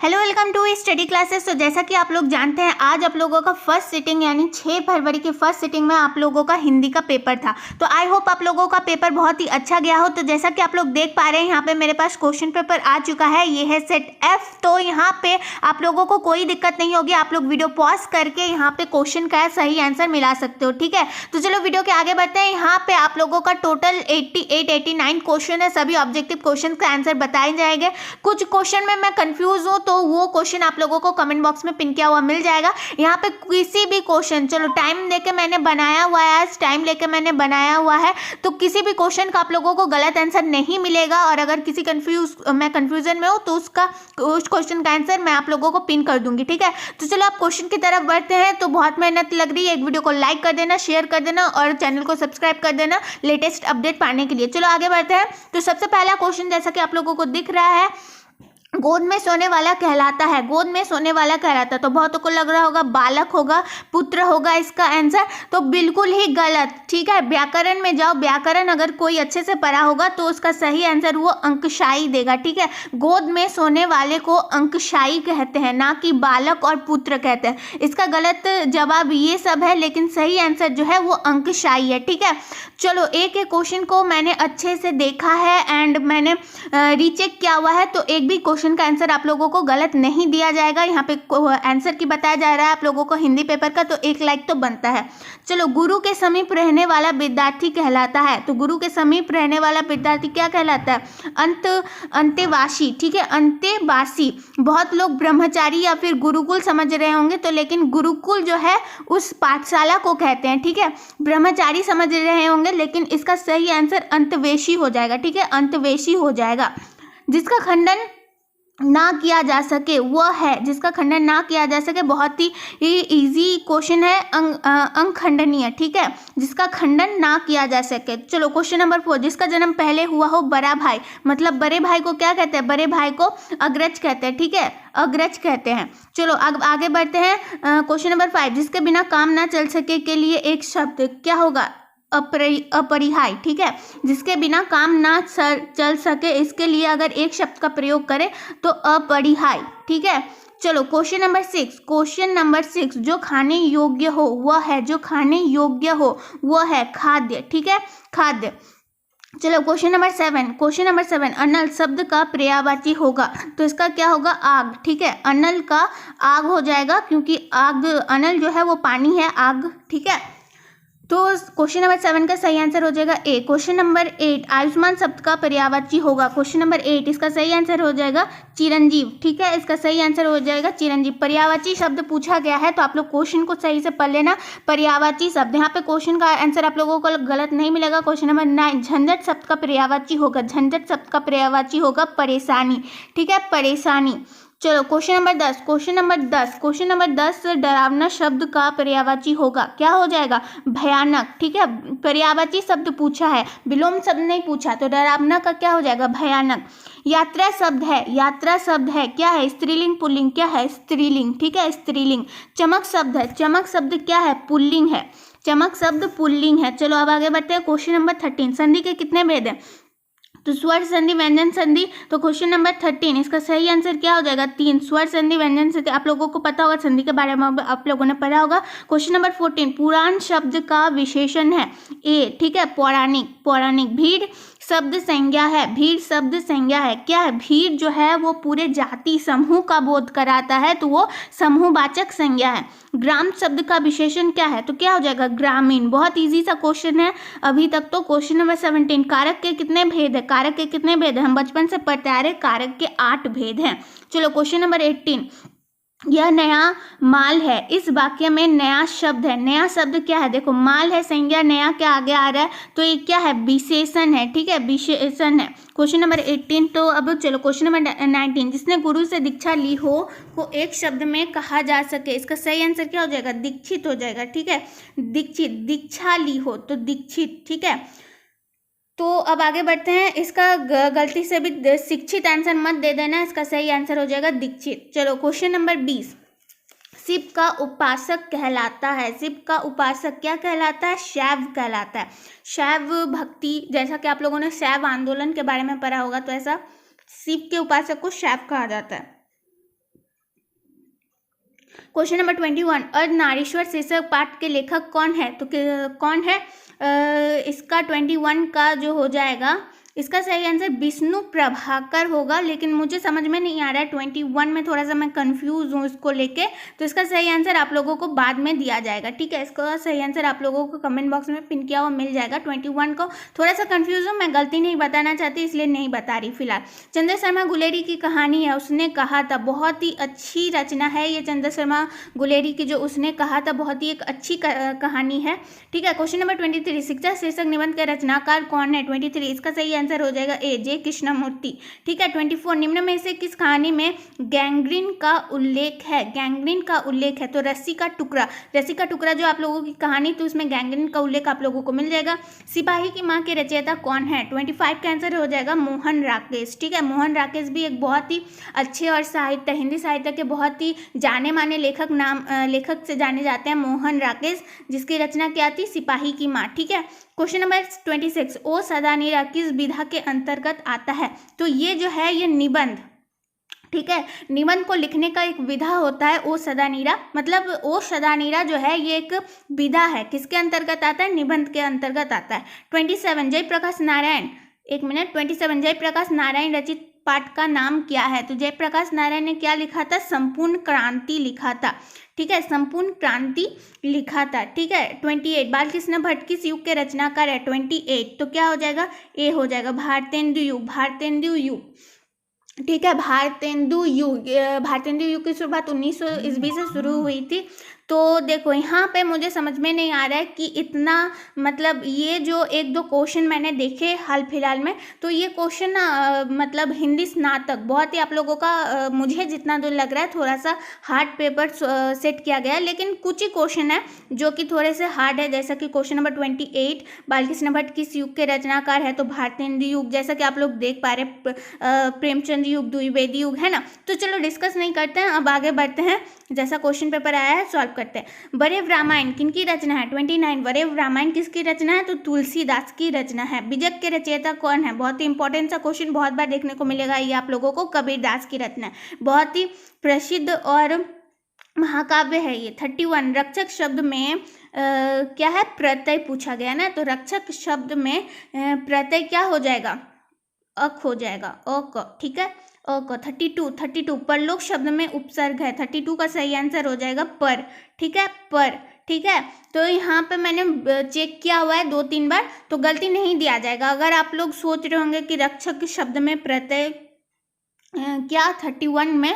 Hello welcome to study classes. तो जैसा कि आप लोग जानते हैं आज आप लोगों का फर्स्ट सिटिंग यानी 6 फरवरी की फर्स्ट सिटिंग में आप लोगों का हिंदी का पेपर था। तो आई होप आप लोगों का पेपर बहुत ही अच्छा गया हो। तो जैसा कि आप लोग देख पा रहे हैं यहाँ पे मेरे पास क्वेश्चन पेपर आ चुका है, ये है सेट एफ। तो यहाँ पे आप लोगों को कोई दिक्कत नहीं होगी, आप लोग वीडियो पॉज करके यहाँ पे क्वेश्चन का सही आंसर मिला सकते हो। ठीक है, तो चलो वीडियो के आगे बढ़ते हैं। यहाँ पे आप लोगों का टोटल 88-89 क्वेश्चन है, सभी ऑब्जेक्टिव क्वेश्चन का आंसर बताए जाएंगे। कुछ क्वेश्चन में मैं कंफ्यूज हूँ तो वो क्वेश्चन आप लोगों को कमेंट बॉक्स में पिन किया हुआ मिल जाएगा। यहाँ पे किसी भी क्वेश्चन, चलो टाइम लेके मैंने बनाया हुआ है, आज टाइम लेके मैंने बनाया हुआ है, तो किसी भी क्वेश्चन का आप लोगों को गलत आंसर नहीं मिलेगा। और अगर किसी मैं कंफ्यूजन में हूँ तो उस क्वेश्चन का आंसर मैं आप लोगों को पिन कर दूंगी। ठीक है, तो चलो आप क्वेश्चन की तरफ बढ़ते हैं। तो बहुत मेहनत लग रही है, एक वीडियो को लाइक कर देना, शेयर कर देना और चैनल को सब्सक्राइब कर देना लेटेस्ट अपडेट पाने के लिए। चलो आगे बढ़ते हैं। तो सबसे पहला क्वेश्चन जैसा कि आप लोगों को दिख रहा है, गोद में सोने वाला कहलाता है। गोद में सोने वाला कहलाता है, तो बहुतों को लग रहा होगा बालक होगा, पुत्र होगा इसका आंसर, तो बिल्कुल ही गलत। ठीक है, व्याकरण में जाओ, व्याकरण अगर कोई अच्छे से पढ़ा होगा तो उसका सही आंसर वो अंकशाई देगा। ठीक है, गोद में सोने वाले को अंकशाई कहते हैं, ना कि बालक और पुत्र कहते हैं। इसका गलत जवाब ये सब है, लेकिन सही आंसर जो है वो अंकशाई है। ठीक है, चलो एक एक क्वेश्चन को मैंने अच्छे से देखा है एंड मैंने रीचेक किया हुआ है, तो एक भी क्वेश्चन का आंसर आप लोगों को गलत नहीं दिया जाएगा। यहाँ पे आंसर की बताया जा रहा है आप लोगों को हिंदी पेपर का, तो एक लाइक तो बनता है। चलो, गुरु के समीप रहने वाला विद्यार्थी कहलाता है। तो गुरु के समीप रहने वाला विद्यार्थी क्या कहलाता है? अंतेवासी। ठीक है, अंतेवासी। बहुत लोग ब्रह्मचारी या फिर गुरुकुल समझ रहे होंगे, तो लेकिन गुरुकुल जो है उस पाठशाला को कहते हैं। ठीक है, ब्रह्मचारी समझ रहे होंगे, लेकिन इसका सही आंसर अंतवेशी हो जाएगा। ठीक है, अंतवेशी हो जाएगा। जिसका खंडन ना किया जा सके वह है, जिसका खंडन ना किया जा सके, बहुत ही इजी क्वेश्चन है, अंगखंडनीय। ठीक है, जिसका खंडन ना किया जा सके। चलो क्वेश्चन नंबर 4, जिसका जन्म पहले हुआ हो बड़ा भाई। मतलब बड़े भाई को क्या कहते हैं? बड़े भाई को अग्रज कहते हैं। ठीक है, अग्रज कहते हैं। चलो आगे बढ़ते हैं। क्वेश्चन नंबर 5, जिसके बिना काम ना चल सके के लिए एक शब्द क्या होगा? अपरिहाय। ठीक है, जिसके बिना काम ना चल सके इसके लिए अगर एक शब्द का प्रयोग करें तो अपरिहाय। ठीक है, चलो क्वेश्चन नंबर 6, क्वेश्चन नंबर 6, जो खाने योग्य हो वह है, जो खाने योग्य हो वह है खाद्य। ठीक है, खाद्य। चलो क्वेश्चन नंबर 7, क्वेश्चन नंबर 7, अनल शब्द का पर्यायवाची होगा, तो इसका क्या होगा? आग। ठीक है, अनल का आग हो जाएगा, क्योंकि आग, अनल जो है वो पानी है, आग। ठीक है, तो क्वेश्चन नंबर 7 का सही आंसर हो जाएगा ए। क्वेश्चन नंबर 8, आयुष्मान शब्द का पर्यायवाची होगा। क्वेश्चन नंबर 8, इसका सही आंसर हो जाएगा चिरंजीव। ठीक है, इसका सही आंसर हो जाएगा चिरंजीव। पर्यायवाची शब्द पूछा गया है, तो आप लोग क्वेश्चन को सही से पढ़ लेना। पर्यायवाची शब्द, यहाँ पे क्वेश्चन का आंसर आप लोगों को गलत नहीं मिलेगा। क्वेश्चन नंबर 9, झंझट शब्द का पर्यायवाची होगा। झंझट शब्द का पर्यायवाची होगा परेशानी। ठीक है, परेशानी। चलो क्वेश्चन नंबर 10, क्वेश्चन नंबर 10, डरावना शब्द का पर्यायवाची होगा, क्या हो जाएगा? भयानक। ठीक है, पर्यायवाची शब्द पूछा है, विलोम शब्द नहीं पूछा, तो डरावना का क्या हो जाएगा? भयानक। यात्रा शब्द है, यात्रा शब्द है, क्या है? स्त्रीलिंग पुल्लिंग, क्या है? स्त्रीलिंग। ठीक है, स्त्रीलिंग। चमक शब्द है, चमक शब्द क्या है? पुल्लिंग है, चमक शब्द पुल्लिंग है। चलो अब आगे बढ़ते हैं। क्वेश्चन नंबर 13, संधि के कितने भेद हैं? तो स्वर संधि, व्यंजन संधि। तो क्वेश्चन नंबर 13, इसका सही आंसर क्या हो जाएगा? 3, स्वर संधि, व्यंजन संधि। आप लोगों को पता होगा, संधि के बारे में आप लोगों ने पढ़ा होगा। क्वेश्चन नंबर 14, पुराण शब्द का विशेषण है ए। ठीक है, पौराणिक। पौराणिक। भीड़ शब्द संज्ञा है, भीड़ शब्द संज्ञा है, क्या है? भीड़ जो है वो पूरे जाति समूह का बोध कराता है, तो वो समूहवाचक संज्ञा है। ग्राम शब्द का विशेषण क्या है? तो क्या हो जाएगा? ग्रामीण। बहुत इजी सा क्वेश्चन है अभी तक तो। क्वेश्चन नंबर 17, कारक के कितने भेद है? कारक के कितने भेद है? हम बचपन से पढ़ते आ रहे, कारक के 8 भेद हैं। चलो क्वेश्चन नंबर 18, यह नया माल है, इस वाक्य में नया शब्द है। नया शब्द क्या है? देखो, माल है संज्ञा, नया क्या आगे आ रहा है, तो ये क्या है? विशेषण है। ठीक है, विशेषण है। Question number 18। तो अब चलो क्वेश्चन नंबर 19, जिसने गुरु से दीक्षा ली हो को एक शब्द में कहा जा सके, इसका सही आंसर क्या हो जाएगा? दीक्षित हो जाएगा। ठीक है, दीक्षित। दीक्षा ली हो तो दीक्षित। ठीक है, तो अब आगे बढ़ते हैं। इसका गलती से भी शिक्षित आंसर मत दे देना, इसका सही आंसर हो जाएगा दीक्षित। चलो क्वेश्चन नंबर 20, शिव का उपासक कहलाता है। शिव का उपासक क्या कहलाता है? शैव कहलाता है। शैव भक्ति, जैसा कि आप लोगों ने शैव आंदोलन के बारे में पढ़ा होगा, तो ऐसा शिव के उपासक को शैव कहा जाता है। क्वेश्चन नंबर 21, अर्धनारीश्वर शीर्षक पाठ के लेखक कौन है? तो कौन है इसका 21 का जो हो जाएगा, इसका सही आंसर विष्णु प्रभाकर होगा, लेकिन मुझे समझ में नहीं आ रहा है 21 में, थोड़ा सा मैं कंफ्यूज हूँ इसको लेके, तो इसका सही आंसर आप लोगों को बाद में दिया जाएगा, ठीक है। इसका सही आंसर आप लोगों को कमेंट बॉक्स में पिन किया हुआ मिल जाएगा। 21 को थोड़ा सा कंफ्यूज हूँ, मैं गलती नहीं बताना चाहती इसलिए नहीं बता रही फिलहाल। चंद्र शर्मा गुलेरी की कहानी है, उसने कहा था, बहुत ही अच्छी रचना है ये चंद्र शर्मा गुलेरी की, जो उसने कहा था, बहुत ही एक अच्छी कहानी है, ठीक है। क्वेश्चन नंबर 23, शिक्षा शीर्षक निबंध के रचनाकार कौन है? 23 इसका सही आंसर हो जाएगा ए, जे कृष्णमूर्ति, ठीक है। 24, निम्न में से किस कहानी में गैंग्रीन का उल्लेख है? गैंग्रीन का उल्लेख है तो रस्सी का टुकड़ा, रस्सी का टुकड़ा जो आप लोगों की कहानी, तो उसमें गैंग्रीन का उल्लेख आप लोगों को मिल जाएगा। सिपाही की मां के रचयिता कौन है? 25 का आंसर हो जाएगा मोहन राकेश, ठीक है। मोहन राकेश भी एक बहुत ही अच्छे और साहित्य, हिंदी साहित्य के बहुत ही जाने माने लेखक से जाने जाते हैं मोहन राकेश, जिसकी रचना क्या थी? सिपाही की मां, ठीक है। क्वेश्चन नंबर 26, ओ सदानीरा किस विधा के अंतर्गत आता है? तो ये जो है ये निबंध, ठीक है, निबंध को लिखने का एक विधा होता है ओ सदानीरा, मतलब ओ सदानीरा जो है ये एक विधा है, किसके अंतर्गत आता है? निबंध के अंतर्गत आता है। 27, जयप्रकाश नारायण, एक मिनट, 27 जयप्रकाश नारायण रचित पाठ का नाम क्या है? तो जयप्रकाश नारायण ने क्या लिखा था? संपूर्ण क्रांति लिखा था, ठीक है, संपूर्ण क्रांति लिखा था, ठीक है। 28, बालकृष्ण भट्ट किस युग के रचनाकार है? 28 तो क्या हो जाएगा? ए हो जाएगा, भारतेंदु युग, भारतेंदु युग, ठीक है। भारतेंदु युग की शुरुआत 1900 ईस्वी से शुरू हुई थी। तो देखो यहाँ पे मुझे समझ में नहीं आ रहा है कि इतना, मतलब ये जो एक दो क्वेश्चन मैंने देखे हाल फिलहाल में, तो ये क्वेश्चन ना मतलब हिंदी स्नातक बहुत ही आप लोगों का मुझे जितना दूर लग रहा है थोड़ा सा हार्ड पेपर सेट किया गया है, लेकिन कुछ ही क्वेश्चन है जो कि थोड़े से हार्ड है, जैसा कि क्वेश्चन नंबर 28, बालकृष्ण भट्ट किस युग के रचनाकार है? तो भारतेंदु युग, जैसा कि आप लोग देख पा रहे प्रेमचंद युग, द्विवेदी युग, है ना। तो चलो डिस्कस नहीं करते हैं, अब आगे बढ़ते हैं, जैसा क्वेश्चन पेपर आया है सॉल्व करते हैं। वरेव रामायण किनकी रचना है? 29, वरेव रामायण किसकी रचना है? तो तुलसीदास की रचना है। बिजक के रचयिता कौन है? बहुत ही इंपॉर्टेंट सा क्वेश्चन, बहुत बार देखने को मिलेगा ये आप लोगों को, कबीरदास की रचना है, बहुत ही प्रसिद्ध और महाकाव्य है ये। 31, रक्षक शब्द में क्या है? प्रत्यय पूछा गया ना, तो रक्षक शब्द में प्रत्यय क्या हो जाएगा? अक हो जाएगा, अक, ठीक है, अक। 32, परलोक शब्द में उपसर्ग है, 32 का सही आंसर हो जाएगा पर, ठीक है, पर, ठीक है। तो यहाँ पे मैंने चेक किया हुआ है 2-3 बार, तो गलती नहीं दिया जाएगा। अगर आप लोग सोच रहे होंगे कि रक्षक शब्द में प्रत्यय क्या 31 में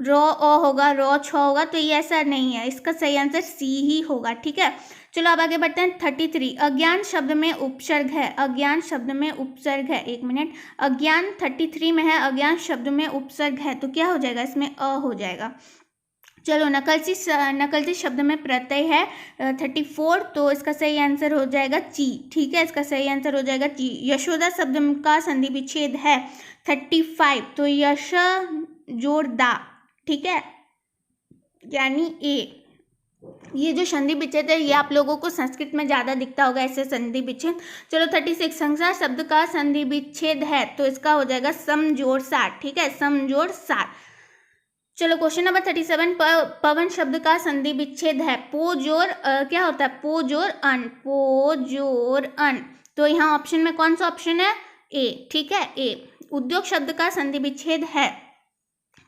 रॉ अ होगा, रॉ छ होगा, तो ये ऐसा नहीं है, इसका सही आंसर सी ही होगा, ठीक है। चलो अब आगे बढ़ते हैं। 33, अज्ञान शब्द में उपसर्ग है, अज्ञान शब्द में उपसर्ग है, एक मिनट, अज्ञान 33 में है, अज्ञान शब्द में उपसर्ग है, तो क्या हो जाएगा? इसमें अ हो जाएगा। चलो नकलची शब्द में प्रत्यय है 34, तो इसका सही आंसर हो जाएगा ची, ठीक है, इसका सही आंसर हो जाएगा ची। यशोदा शब्द का संधि विच्छेद है 35, तो यश जोड़ दा, ठीक है, यानी ए। ये जो संधि विच्छेद है ये आप लोगों को संस्कृत में ज़्यादा दिखता होगा ऐसे संधि विच्छेद। चलो 36, संसार शब्द का संधि विच्छेद है, तो इसका हो जाएगा सम जोड़ सार, ठीक है, सम जोड़ सार। चलो क्वेश्चन नंबर 37, पवन शब्द का संधि विच्छेद है, पो जोड़ क्या होता है? पो जोड़ अन, पो जोड़ अन, तो यहाँ ऑप्शन में कौन सा ऑप्शन है? ए, ठीक है, ए। उद्योग शब्द का संधि विच्छेद है,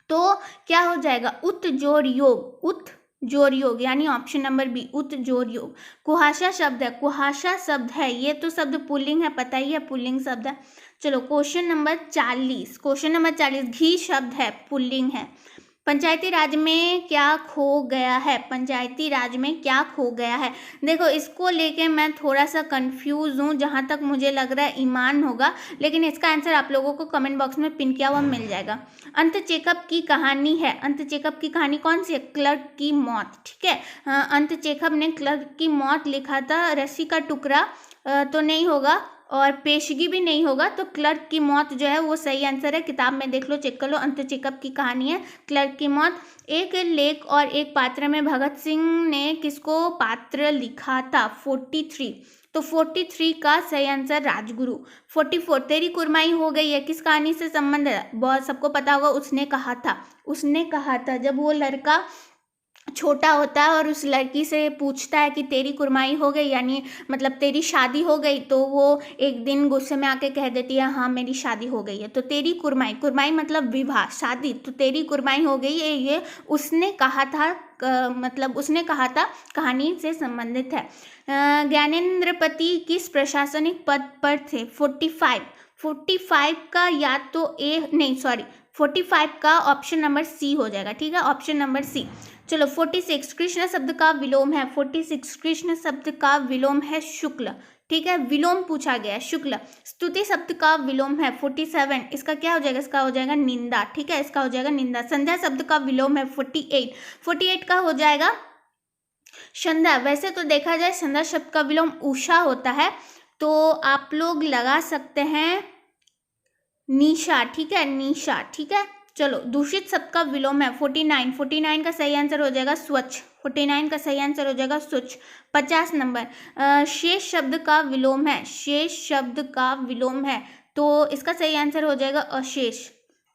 तो क्या हो जाएगा? उत जोड़ योग, उत जोड़ योग, यानी ऑप्शन नंबर बी, उत जोड़ योग। कुहासा शब्द है, कुहासा शब्द है, ये तो शब्द पुल्लिंग है, पता ही है पुल्लिंग शब्द है। चलो क्वेश्चन नंबर 40, घी शब्द है, पुल्लिंग है। पंचायती राज में क्या खो गया है? पंचायती राज में क्या खो गया है? देखो इसको लेके मैं थोड़ा सा कंफ्यूज हूँ, जहाँ तक मुझे लग रहा है ईमान होगा, लेकिन इसका आंसर आप लोगों को कमेंट बॉक्स में पिन किया हुआ मिल जाएगा। अंत चेकअप की कहानी है, अंत चेकअप की कहानी कौन सी है? क्लर्क की मौत, ठीक है। अंत चेकअप ने क्लर्क की मौत लिखा था, रस्सी का टुकड़ा तो नहीं होगा और पेशगी भी नहीं होगा, तो क्लर्क की मौत जो है वो सही आंसर है। किताब में देख लो, चेक कर लो, अंत चेकअप की कहानी है क्लर्क की मौत। एक लेख और एक पात्र में भगत सिंह ने किसको पात्र लिखा था? 43, तो 43 का सही आंसर राजगुरु। 44 तेरी कुरमाई हो गई है किस कहानी से संबंध है? बहुत सबको पता होगा, उसने कहा था जब वो लड़का छोटा होता है और उस लड़की से पूछता है कि तेरी कुरमाई हो गई, यानी मतलब तेरी शादी हो गई, तो वो एक दिन गुस्से में आके कह देती है हाँ मेरी शादी हो गई है। तो तेरी कुरमाई, कुरमाई मतलब विवाह, शादी, तो तेरी कुरमाई हो गई है, ये उसने कहा था, मतलब उसने कहा था, कहानी से संबंधित है। ज्ञानेंद्रपति किस प्रशासनिक पद पर थे? 45 का या तो 45 का ऑप्शन नंबर सी हो जाएगा, ठीक है, ऑप्शन नंबर सी। चलो 46 कृष्ण शब्द का विलोम है, 46 कृष्ण शब्द का विलोम है शुक्ल, ठीक है, विलोम पूछा गया है शुक्ल। स्तुति शब्द का विलोम है 47, इसका क्या हो जाएगा? इसका हो जाएगा निंदा, ठीक है, इसका हो जाएगा निंदा। संध्या शब्द का विलोम है 48 का हो जाएगा संध्या। वैसे तो देखा जाए संध्या शब्द का विलोम उषा होता है, तो आप लोग लगा सकते हैं निशा, ठीक है, निशा, ठीक है। चलो दूषित शब्द का विलोम है 49 का सही आंसर हो जाएगा स्वच्छ, 49 का सही आंसर हो जाएगा स्वच्छ। 50 नंबर शेष शब्द का विलोम है, शेष शब्द का विलोम है, तो इसका सही आंसर हो जाएगा अशेष,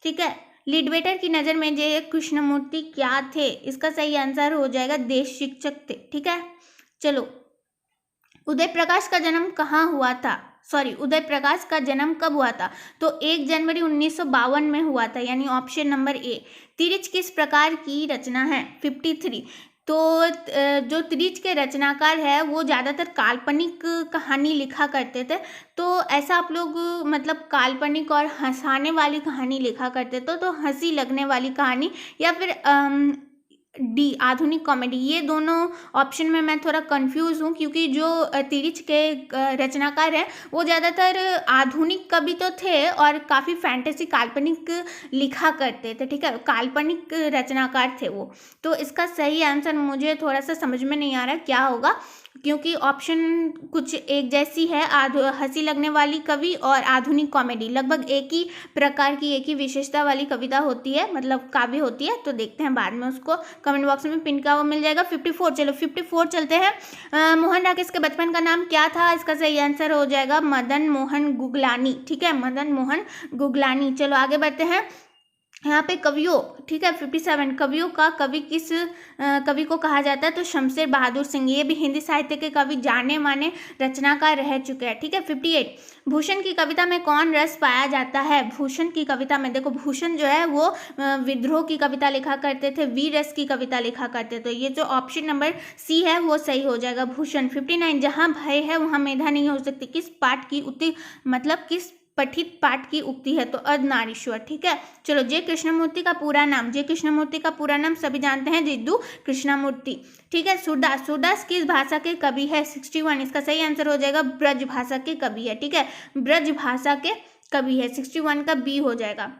ठीक है। लीडवेटर की नज़र में जय कृष्णमूर्ति क्या थे? इसका सही आंसर हो जाएगा देश शिक्षक थे, ठीक है। चलो उदय प्रकाश का जन्म कहाँ हुआ था? उदय प्रकाश का जन्म कब हुआ था? तो 1 जनवरी 1952 में हुआ था, यानी ऑप्शन नंबर ए। तिरिच किस प्रकार की रचना है? 53। तो जो तिरिच के रचनाकार है वो ज़्यादातर काल्पनिक कहानी लिखा करते थे, तो ऐसा आप लोग मतलब काल्पनिक और हंसाने वाली कहानी लिखा करते थे, तो हंसी लगने वाली कहानी, या फिर डी आधुनिक कॉमेडी, ये दोनों ऑप्शन में मैं थोड़ा कंफ्यूज हूँ, क्योंकि जो तिरिच के रचनाकार हैं वो ज़्यादातर आधुनिक कवि तो थे और काफ़ी फैंटेसी काल्पनिक लिखा करते थे, ठीक है, काल्पनिक रचनाकार थे वो। तो इसका सही आंसर मुझे थोड़ा सा समझ में नहीं आ रहा क्या होगा, क्योंकि ऑप्शन कुछ एक जैसी है, हंसी लगने वाली कवि और आधुनिक कॉमेडी लगभग एक ही प्रकार की, एक ही विशेषता वाली कविता होती है, मतलब काव्य होती है। तो देखते हैं बाद में उसको कमेंट बॉक्स में पिन का वो मिल जाएगा। 54, चलो 54 चलते हैं। मोहन राकेश के बचपन का नाम क्या था? इसका सही आंसर हो जाएगा मदन मोहन गुगलानी, ठीक है, मदन मोहन गुगलानी। चलो आगे बढ़ते हैं। यहाँ पे कवियों, ठीक है, 57 कवियों का कवि किस कवि को कहा जाता है? तो शमशेर बहादुर सिंह, ये भी हिंदी साहित्य के कवि जाने माने रचनाकार रह चुके हैं, ठीक है। 58 भूषण की कविता में कौन रस पाया जाता है? भूषण की कविता में देखो, भूषण जो है वो विद्रोह की कविता लिखा करते थे, वीर रस की कविता लिखा करते थे, ये जो ऑप्शन नंबर सी है वो सही हो जाएगा भूषण। 59 जहाँ भय है वहाँ मेधा नहीं हो सकती, किस पाठ की उक्ति, मतलब किस पठित पाठ की उक्ति है? तो अर्धनारीश्वर, ठीक है। चलो जय कृष्णमूर्ति का पूरा नाम, जय कृष्णमूर्ति का पूरा नाम सभी जानते हैं, जिद्दू कृष्णमूर्ति, ठीक है। सूरदास, सूरदास किस भाषा के कवि है? 61, इसका सही आंसर हो जाएगा ब्रज भाषा के कवि है, ठीक है, ब्रज भाषा के कवि है, 61 का बी हो जाएगा,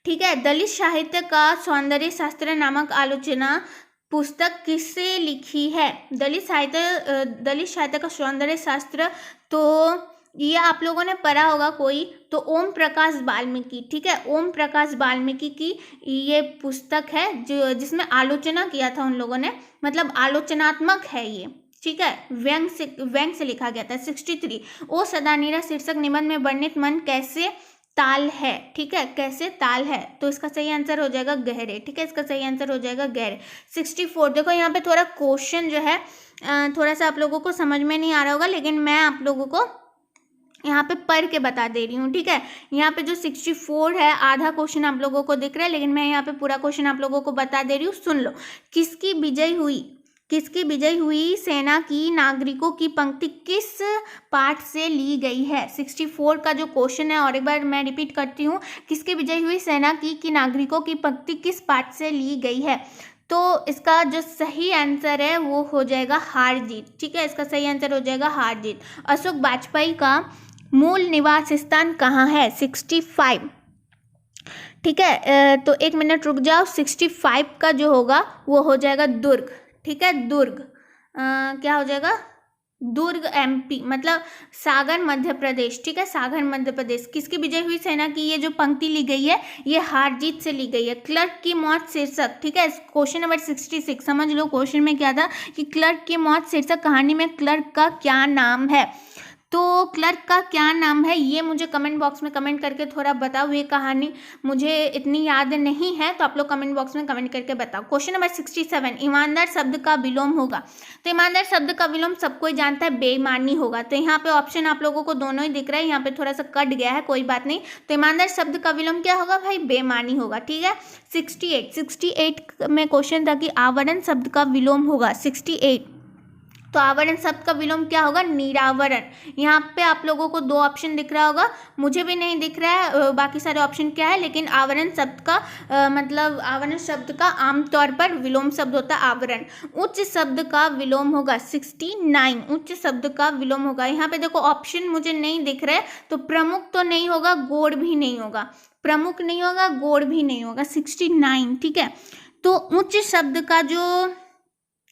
ठीक है। दलित साहित्य का सौंदर्य शास्त्र नामक आलोचना पुस्तक किससे लिखी है? दलित साहित्य का सौंदर्य शास्त्र, तो ये आप लोगों ने पढ़ा होगा कोई, तो ओम प्रकाश वाल्मीकि, ठीक है, ओम प्रकाश वाल्मीकि की ये पुस्तक है जो जिसमें आलोचना किया था उन लोगों ने, मतलब आलोचनात्मक है ये, ठीक है, व्यंग से लिखा गया था। 63 ओ सदानीरा शीर्षक निबंध में वर्णित मन कैसे ताल है, ठीक है, कैसे ताल है? तो इसका सही आंसर हो जाएगा गहरे, ठीक है, इसका सही आंसर हो जाएगा गहरे। 64 देखो यहाँ पे थोड़ा क्वेश्चन जो है थोड़ा सा आप लोगों को समझ में नहीं आ रहा होगा, लेकिन मैं आप लोगों को यहाँ पे पढ़ के बता दे रही हूँ, ठीक है। यहाँ पे जो 64 है आधा क्वेश्चन आप लोगों को दिख रहा है, लेकिन मैं यहाँ पे पूरा क्वेश्चन आप लोगों को बता दे रही हूँ, सुन लो। किसकी विजय हुई सेना की नागरिकों की पंक्ति किस पाठ से ली गई है? 64 का जो क्वेश्चन है, और एक बार मैं रिपीट करती हूँ, किसकी विजय हुई सेना की नागरिकों की पंक्ति किस पाठ से ली गई है? तो इसका जो सही आंसर है वो हो जाएगा हार जीत, ठीक है, इसका सही आंसर हो जाएगा हार जीत। अशोक वाजपेयी का मूल निवास स्थान कहाँ है? 65, ठीक है, तो 1 मिनट रुक जाओ। 65 का जो होगा वो हो जाएगा दुर्ग, ठीक है, दुर्ग क्या हो जाएगा? दुर्ग एमपी मतलब सागर मध्य प्रदेश, ठीक है, सागर मध्य प्रदेश। किसकी विजय हुई सेना की ये जो पंक्ति ली गई है ये हारजीत से ली गई है। क्लर्क की मौत शीर्षक, ठीक है, क्वेश्चन नंबर 66 समझ लो क्वेश्चन में क्या था कि क्लर्क की मौत शीर्षक कहानी में क्लर्क का क्या नाम है। तो क्लर्क का क्या नाम है ये मुझे कमेंट बॉक्स में कमेंट करके थोड़ा बताओ। ये कहानी मुझे इतनी याद नहीं है तो आप लोग कमेंट बॉक्स में कमेंट करके बताओ। क्वेश्चन नंबर 67 ईमानदार शब्द का विलोम होगा। तो ईमानदार शब्द का विलोम सबको जानता है बेईमानी होगा। तो यहाँ पे ऑप्शन आप लोगों को दोनों ही दिख रहा है, यहाँ पे थोड़ा सा कट गया है, कोई बात नहीं। तो ईमानदार शब्द का विलोम क्या होगा भाई, बेईमानी होगा, ठीक है। 68 में क्वेश्चन था कि आवरण शब्द का विलोम होगा 68। तो आवरण शब्द का विलोम क्या होगा, निरावरण। यहाँ पे आप लोगों को दो ऑप्शन दिख रहा होगा, मुझे भी नहीं दिख रहा है बाकी सारे ऑप्शन क्या है, लेकिन आवरण शब्द का मतलब आवरण शब्द का आमतौर पर विलोम शब्द होता है आवरण। उच्च शब्द का विलोम होगा 69, उच्च शब्द का विलोम होगा। यहाँ पे देखो ऑप्शन मुझे नहीं दिख रहा है, तो प्रमुख तो नहीं होगा, गोड़ भी नहीं होगा, प्रमुख नहीं होगा, गोड़ भी नहीं होगा, 69, ठीक है। तो उच्च शब्द का जो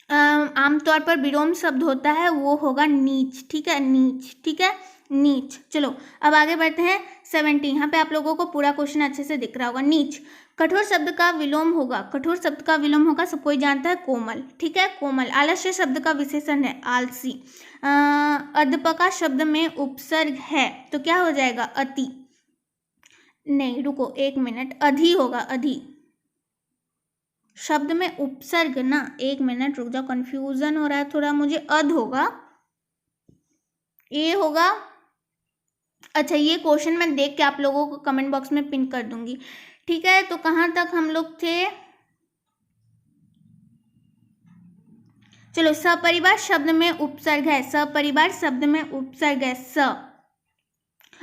आमतौर पर विलोम शब्द होता है वो होगा नीच, ठीक है, नीच, ठीक है, नीच। चलो अब आगे बढ़ते हैं 70। यहाँ पे आप लोगों को पूरा क्वेश्चन अच्छे से दिख रहा होगा। नीच कठोर शब्द का विलोम होगा, कठोर शब्द का विलोम होगा, सब कोई जानता है, कोमल, ठीक है, कोमल। आलस्य शब्द का विशेषण है आलसी। अध्पका शब्द में उपसर्ग है तो क्या हो जाएगा, अति, नहीं रुको 1 मिनट, अधि होगा, अधि। शब्द में उपसर्ग ना, 1 मिनट रुक जाओ, कंफ्यूजन हो रहा है थोड़ा मुझे, अध होगा, ए होगा। अच्छा ये क्वेश्चन मैं देख के आप लोगों को कमेंट बॉक्स में पिन कर दूंगी, ठीक है। तो कहाँ तक हम लोग थे, चलो सपरिवार शब्द में उपसर्ग है, सपरिवार शब्द में उपसर्ग है स।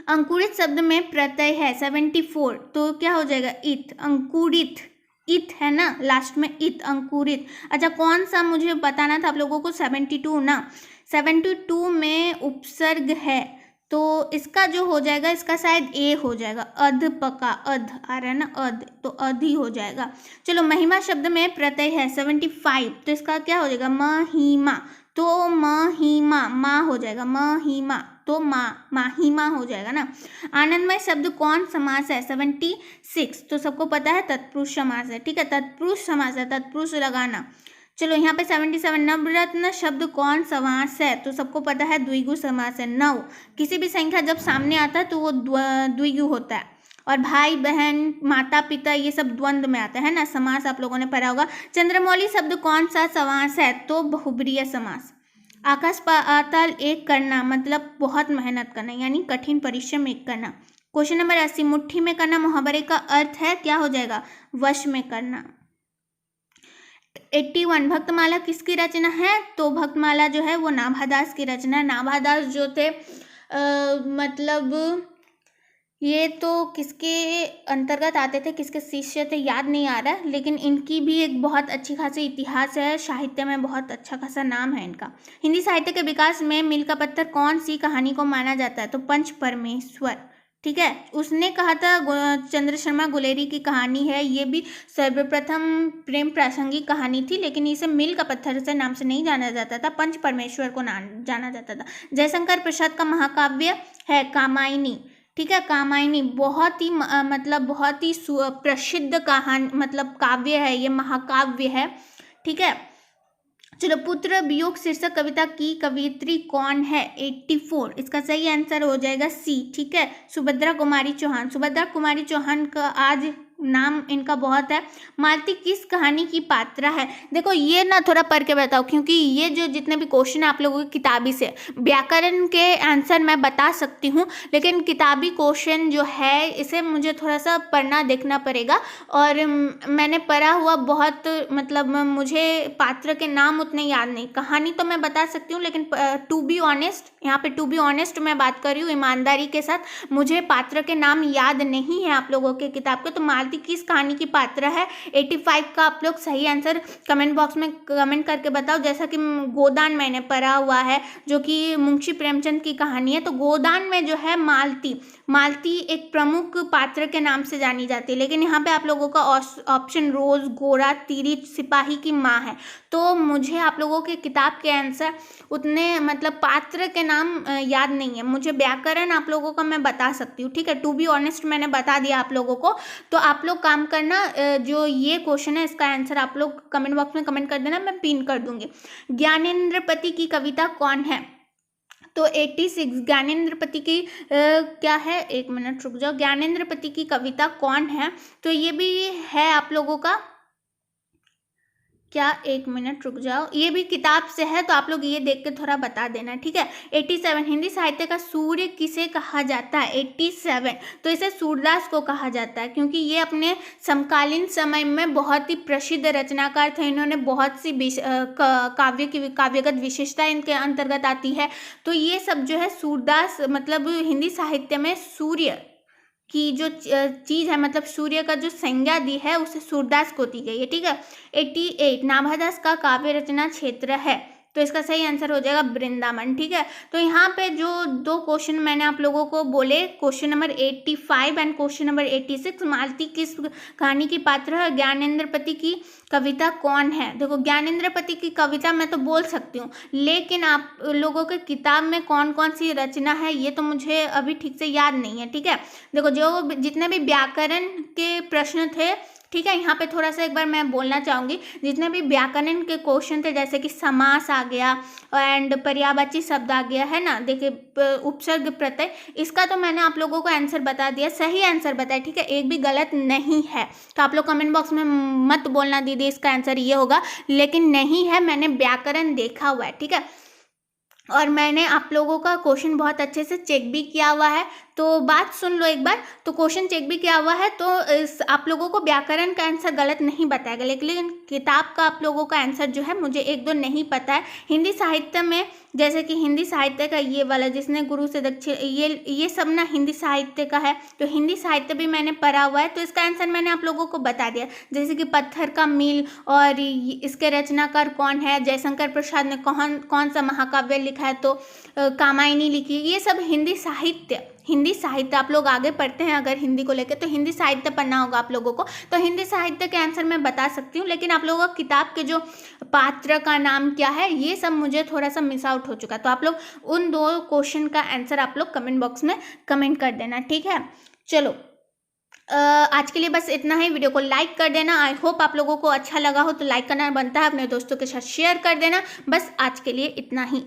अंकुरित शब्द में प्रत्यय है 74, तो क्या हो जाएगा, इत, अंकुरित, इत है ना लास्ट में, इत, अंकुरित। अच्छा कौन सा मुझे बताना था आप लोगों को, 72 ना, 72 में उपसर्ग है तो इसका जो हो जाएगा, इसका शायद ए हो जाएगा, अध्पका, अध आ रहा है ना, अध, तो अधि हो जाएगा। चलो महिमा शब्द में प्रत्यय है 75, तो इसका क्या हो जाएगा, महिमा, तो महिमा, माँ हो जाएगा, महिमा, तो माँ, माहिमा हो जाएगा ना। आनंदमय शब्द कौन समास है, 76, तो सबको पता है तत्पुरुष समास है, ठीक है, तत्पुरुष समास है, तत्पुरुष लगाना। चलो यहाँ पे 77 नवरत्न शब्द कौन समास है, तो सबको पता है द्विगु समास है। नव किसी भी संख्या जब सामने आता है तो वो द्विगु होता है, और भाई बहन माता पिता ये सब द्वंद्व में आता है ना, समास आप लोगों ने पढ़ा होगा। चंद्रमौली शब्द कौन सा समास है, तो बहुब्रीय समास। आकाश पाताल एक करना मतलब बहुत मेहनत करना, यानी कठिन परिश्रम एक करना। क्वेश्चन नंबर 80 मुट्ठी में करना मुहावरे का अर्थ है, क्या हो जाएगा, वश में करना। 81 भक्तमाला किसकी रचना है, तो भक्तमाला जो है वो नाभादास की रचना है। नाभादास जो थे मतलब ये तो किसके अंतर्गत आते थे, किसके शिष्य थे याद नहीं आ रहा, लेकिन इनकी भी एक बहुत अच्छी खासी इतिहास है, साहित्य में बहुत अच्छा खासा नाम है इनका। हिंदी साहित्य के विकास में मील का पत्थर कौन सी कहानी को माना जाता है, तो पंच परमेश्वर, ठीक है। उसने कहा था चंद्र शर्मा गुलेरी की कहानी है, ये भी सर्वप्रथम प्रेम प्रासंगिक कहानी थी, लेकिन इसे मील का पत्थर से नाम से नहीं जाना जाता था, पंच परमेश्वर को नाम जाना जाता था। जयशंकर प्रसाद का महाकाव्य है कामायनी, ठीक है, कामायनी बहुत ही मतलब बहुत ही प्रसिद्ध कहानी मतलब काव्य है, ये महाकाव्य है, ठीक है। चलो पुत्र वियोग शीर्षक कविता की कवियत्री कौन है, 84, इसका सही आंसर हो जाएगा सी, ठीक है, सुभद्रा कुमारी चौहान। सुभद्रा कुमारी चौहान का आज नाम इनका बहुत है। मालती किस कहानी की पात्रा है, देखो ये ना थोड़ा पढ़ के बताओ, क्योंकि ये जो जितने भी क्वेश्चन है आप लोगों की किताबी से, व्याकरण के आंसर मैं बता सकती हूँ, लेकिन किताबी क्वेश्चन जो है इसे मुझे थोड़ा सा पढ़ना देखना पड़ेगा। और मैंने पढ़ा हुआ बहुत मतलब मुझे पात्र के नाम उतने याद नहीं, कहानी तो मैं बता सकती हूँ, लेकिन टू बी ऑनेस्ट, यहाँ पे टू बी ऑनेस्ट मैं बात कर रही हूँ ईमानदारी के साथ, मुझे पात्र के नाम याद नहीं है आप लोगों के किताब के। तो मालती किस कहानी की पात्र है? 85 का आप लोग सही आंसर कमेंट बॉक्स में कमेंट करके बताओ। जैसा कि गोदान मैंने पढ़ा हुआ है, जो कि मुंशी प्रेमचंद की कहानी है। तो गोदान में जो है मालती एक प्रमुख पात्र के नाम से जानी जाती है, लेकिन यहाँ पे आप लोगों का ऑप्शन रोज, गोरा, तीरी, सिपाही की माँ है। तो मुझे आप लोगों के किताब के आंसर उतने मतलब पात्र के नाम याद नहीं है। मुझे व्याकरण आप लोगों का मैं बता सकती हूँ, ठीक है, टू बी ऑनेस्ट मैंने बता दिया आप लोगों को। तो आप लोग काम करना, जो ये क्वेश्चन है इसका आंसर आप लोग कमेंट बॉक्स में कमेंट कर देना, मैं पिन कर दूंगी। ज्ञानेंद्रपति की कविता कौन है? तो 86 ज्ञानेंद्रपति की क्या है, एक मिनट रुक जाओ, ज्ञानेंद्रपति की कविता कौन है? तो ये भी है आप लोगों का क्या, एक मिनट रुक जाओ, ये भी किताब से है, तो आप लोग ये देख के थोड़ा बता देना, ठीक है। 87 हिंदी साहित्य का सूर्य किसे कहा जाता है? 87 तो इसे सूरदास को कहा जाता है, क्योंकि ये अपने समकालीन समय में बहुत ही प्रसिद्ध रचनाकार थे। इन्होंने बहुत सी काव्यगत विशेषता इनके अंतर्गत आती है। तो ये सब जो है सूरदास, मतलब हिंदी साहित्य में सूर्य की जो चीज़ है, मतलब सूर्य का जो संज्ञा दी है उसे सूरदास को दी गई है, ठीक है। 88 नाभादास का काव्य रचना क्षेत्र है, तो इसका सही आंसर हो जाएगा वृंदावन, ठीक है। तो यहाँ पे जो दो क्वेश्चन मैंने आप लोगों को बोले, question number 85 and question number 86, मालती किस कहानी की पात्र है? ज्ञानेंद्रपति की कविता कौन है? देखो ज्ञानेंद्रपति की कविता मैं तो बोल सकती हूँ, लेकिन आप लोगों के किताब में कौन कौन सी रचना है ये तो मुझे अभी ठीक से याद नहीं है, ठीक है। देखो जो जितने भी व्याकरण के प्रश्न थे, ठीक है, यहाँ पे थोड़ा सा एक बार मैं बोलना चाहूँगी, जितने भी व्याकरण के क्वेश्चन थे, जैसे कि समास आ गया एंड पर्यायवाची शब्द आ गया है ना, देखिए उपसर्ग प्रत्यय, इसका तो मैंने आप लोगों को आंसर बता दिया, सही आंसर बताया, ठीक है, एक भी गलत नहीं है। तो आप लोग कमेंट बॉक्स में मत बोलना दीदी इसका आंसर ये होगा, लेकिन नहीं है, मैंने व्याकरण देखा हुआ है, ठीक है, और मैंने आप लोगों का क्वेश्चन बहुत अच्छे से चेक भी किया हुआ है। तो बात सुन लो एक बार, तो क्वेश्चन चेक भी किया हुआ है, तो आप लोगों को व्याकरण का आंसर गलत नहीं बताएगा, लेकिन किताब का आप लोगों का आंसर जो है मुझे एक दो नहीं पता है। हिंदी साहित्य में जैसे कि हिंदी साहित्य का ये वाला, जिसने गुरु से दक्षिण, ये सब ना हिंदी साहित्य का है। तो हिंदी साहित्य भी मैंने पढ़ा हुआ है, तो इसका आंसर मैंने आप लोगों को बता दिया। जैसे कि पत्थर का मील, और इसके रचनाकार कौन है, जयशंकर प्रसाद ने कौन सा महाकाव्य लिखा है, तो कामायनी लिखी, ये सब हिंदी साहित्य आप लोग आगे पढ़ते हैं अगर हिंदी को लेकर, तो हिंदी साहित्य पढ़ना होगा आप लोगों को। तो हिंदी साहित्य के आंसर मैं बता सकती हूँ, लेकिन आप लोगों को किताब के जो पात्र का नाम क्या है ये सब मुझे थोड़ा सा मिस आउट हो चुका। तो आप लोग उन दो क्वेश्चन का आंसर आप लोग कमेंट बॉक्स में कमेंट कर देना, ठीक है। चलो आज के लिए बस इतना ही। वीडियो को लाइक कर देना। आई होप आप लोगों को अच्छा लगा हो, तो लाइक करना बनता है, अपने दोस्तों के साथ शेयर कर देना। बस आज के लिए इतना ही।